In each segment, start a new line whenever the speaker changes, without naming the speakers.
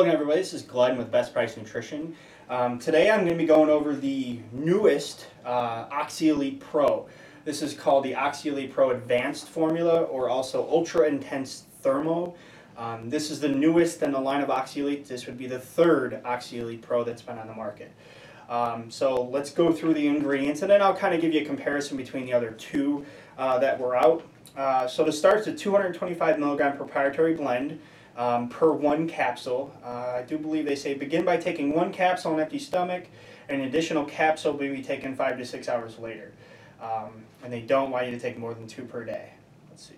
Hello again, everybody. This is Glenn with Best Price Nutrition. Today I'm going to be going over the newest OxyElite Pro. This is called the OxyElite Pro Advanced Formula, or also Ultra Intense Thermo. This is the newest in the line of OxyElite. This would be the third OxyElite Pro that's been on the market. So let's go through the ingredients, and then I'll kind of give you a comparison between the other two that were out. So to start, it's a 225 milligram proprietary blend. Per one capsule. I do believe they say begin by taking one capsule on an empty stomach, and an additional capsule will be taken 5 to 6 hours later. And they don't want you to take more than 2 per day. Let's see.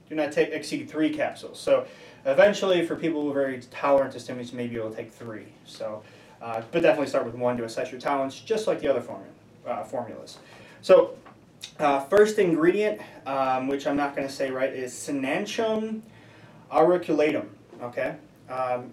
Do not exceed 3 capsules. So eventually, for people who are very tolerant to stimulants, you may be able to take 3. So, but definitely start with 1 to assess your tolerance, just like the other formulas. So first ingredient, which I'm not going to say right, is Synantium auriculatum. Okay,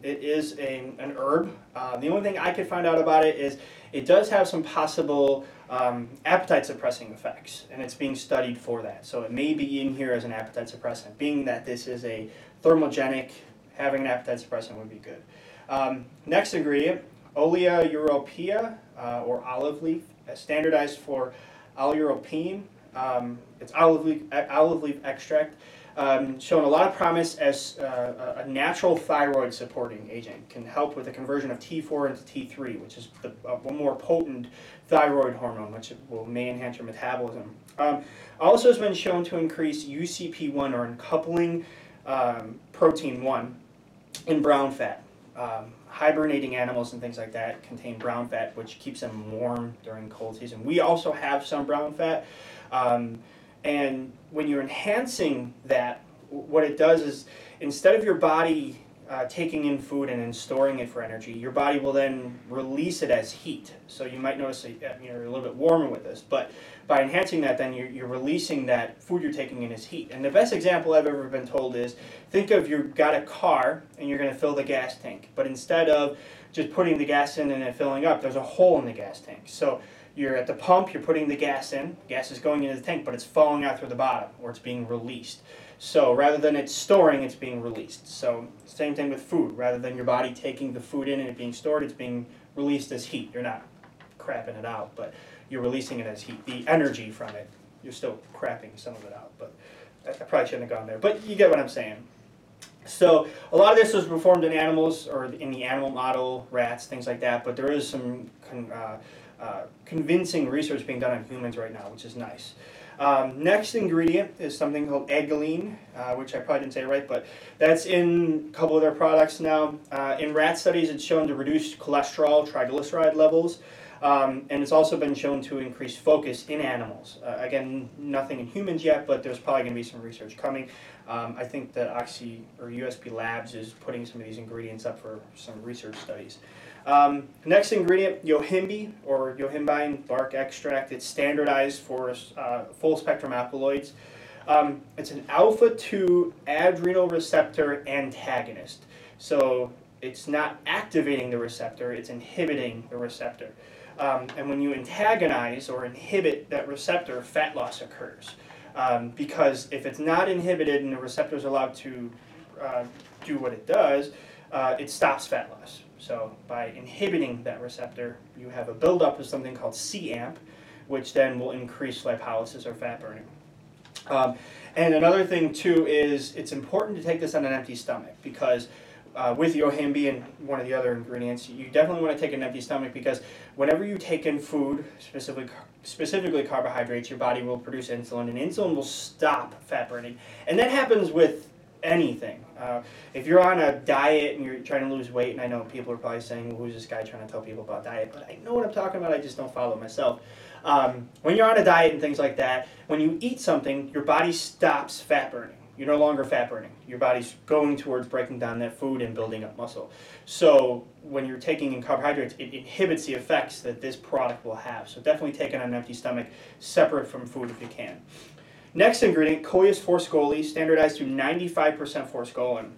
it is an herb. The only thing I could find out about it is it does have some possible appetite suppressing effects, and it's being studied for that. So it may be in here as an appetite suppressant. Being that this is a thermogenic, having an appetite suppressant would be good. Next ingredient, Olea europea, or olive leaf, standardized for oleuropein. It's olive leaf extract. Shown a lot of promise as a natural thyroid supporting agent. Can help with the conversion of T4 into T3, which is a more potent thyroid hormone, which may enhance your metabolism. Also has been shown to increase UCP1, or uncoupling protein 1, in brown fat. Hibernating animals and things like that contain brown fat, which keeps them warm during cold season. We also have some brown fat. And when you're enhancing that, what it does is, instead of your body taking in food and then storing it for energy, your body will then release it as heat. So you might notice that you're a little bit warmer with this, but by enhancing that, then you're releasing that food you're taking in as heat. And the best example I've ever been told is, think of you've got a car and you're going to fill the gas tank, but instead of just putting the gas in and then filling up, there's a hole in the gas tank. So you're at the pump, you're putting the gas in, gas is going into the tank, but it's falling out through the bottom, or it's being released. So rather than it storing, it's being released. So same thing with food. Rather than your body taking the food in and it being stored, it's being released as heat. You're not crapping it out, but you're releasing it as heat. The energy from it, you're still crapping some of it out, but I probably shouldn't have gone there. But you get what I'm saying. So a lot of this was performed in animals, or in the animal model, rats, things like that, but there is some convincing research being done on humans right now, which is nice. Next ingredient is something called agalene, which I probably didn't say right, but that's in a couple of their products now. In rat studies, it's shown to reduce cholesterol, triglyceride levels, and it's also been shown to increase focus in animals. Again, nothing in humans yet, but there's probably going to be some research coming. I think that USP Labs is putting some of these ingredients up for some research studies. Next ingredient, Yohimbe, or Yohimbine bark extract. It's standardized for full spectrum alkaloids. It's an alpha-2 adrenal receptor antagonist. So it's not activating the receptor, it's inhibiting the receptor. And when you antagonize or inhibit that receptor, fat loss occurs. Because if it's not inhibited and the receptor is allowed to do what it does, it stops fat loss. So by inhibiting that receptor, you have a buildup of something called cAMP, which then will increase lipolysis or fat burning. And another thing too is it's important to take this on an empty stomach, because with Yohimbe and one of the other ingredients, you definitely want to take an empty stomach, because whenever you take in food, specifically carbohydrates, your body will produce insulin, and insulin will stop fat burning. And that happens with anything. If you're on a diet and you're trying to lose weight, and I know people are probably saying, well, who's this guy trying to tell people about diet? But I know what I'm talking about, I just don't follow it myself. When you're on a diet and things like that, when you eat something, your body stops fat burning. You're no longer fat burning. Your body's going towards breaking down that food and building up muscle. So when you're taking in carbohydrates, it inhibits the effects that this product will have. So definitely take it on an empty stomach, separate from food if you can. Next ingredient, Coleus forskolin, standardized to 95% forskolin.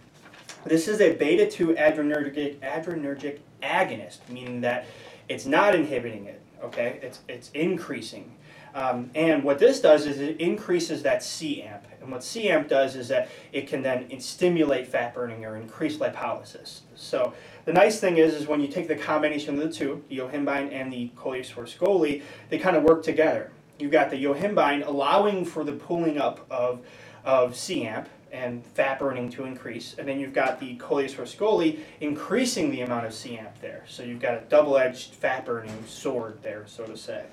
This is a beta-2 adrenergic agonist, meaning that it's not inhibiting it, okay? It's increasing. And what this does is it increases that C-amp. And what C-amp does is that it can then stimulate fat burning or increase lipolysis. So the nice thing is when you take the combination of the two, the yohimbine and the coleus forskolin, they kind of work together. You've got the yohimbine allowing for the pulling up of C-amp and fat burning to increase, and then you've got the coleus forskolin increasing the amount of C-amp there. So you've got a double-edged fat burning sword there, so to say.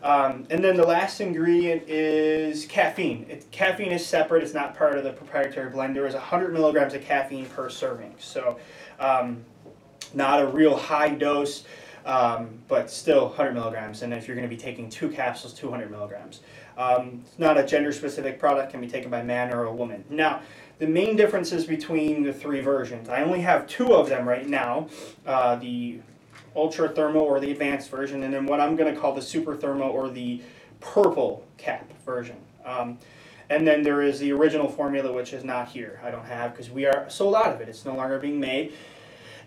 And then the last ingredient is caffeine. Caffeine is separate. It's not part of the proprietary blend. There is 100 milligrams of caffeine per serving. So not a real high dose, but still 100 milligrams. And if you're going to be taking 2 capsules, 200 milligrams. It's not a gender-specific product. Can be taken by a man or a woman. Now, the main differences between the 3 versions. I only have 2 of them right now. The ultra thermal or the advanced version, and then what I'm going to call the super thermal or the purple cap version. And then there is the original formula, which is not here. I don't have because we are sold out of it. It's no longer being made.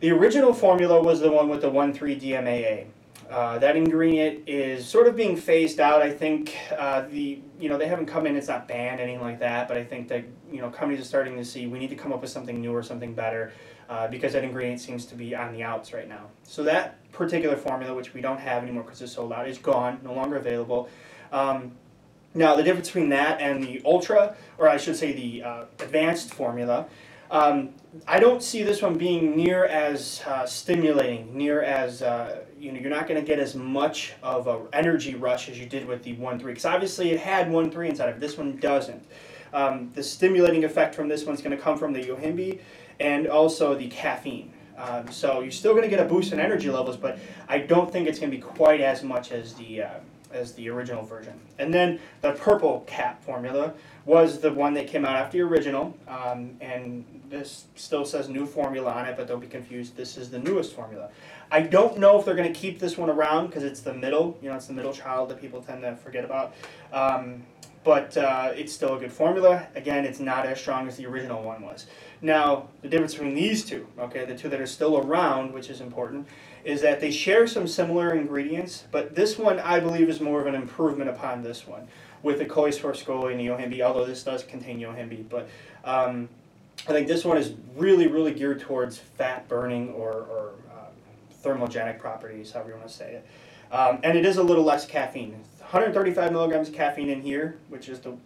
The original formula was the one with the 1,3-DMAA. That ingredient is sort of being phased out. I think they haven't come in. It's not banned, anything like that. But I think that companies are starting to see we need to come up with something new or something better because that ingredient seems to be on the outs right now. So that particular formula, which we don't have anymore because it's sold out, is gone, no longer available. Now the difference between that and the ultra, or I should say the advanced formula. I don't see this one being near as stimulating, near as, you're not going to get as much of an energy rush as you did with the 1,3, because obviously it had 1,3 inside of it. This one doesn't. The stimulating effect from this one's going to come from the yohimbe and also the caffeine. So you're still going to get a boost in energy levels, but I don't think it's going to be quite as much as the original version. And then the purple cap formula was the one that came out after the original, and this still says new formula on it, but don't be confused, this is the newest formula. I don't know if they're going to keep this one around because it's the middle, it's the middle child that people tend to forget about. But it's still a good formula. Again, it's not as strong as the original one was. Now, the difference between these two, okay, the 2 that are still around, which is important, is that they share some similar ingredients, but this one I believe is more of an improvement upon this one with the coleus forskolin and the yohimbe, although this does contain yohimbe. But I think this one is really, really geared towards fat burning or thermogenic properties, however you want to say it. And it is a little less caffeine. 135 milligrams of caffeine in here, which is the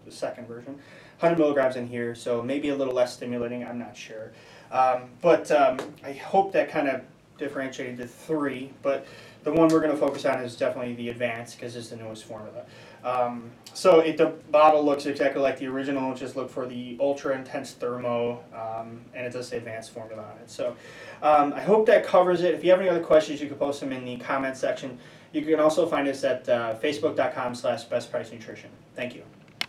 second version. 100 milligrams in here, so maybe a little less stimulating, I'm not sure. But I hope that kind of differentiated the 3, but the one we're going to focus on is definitely the advanced because it's the newest formula. So the bottle looks exactly like the original, just look for the ultra intense thermo, and it does say advanced formula on it. So I hope that covers it. If you have any other questions, you can post them in the comment section. You can also find us at facebook.com/bestpricenutrition. Thank you.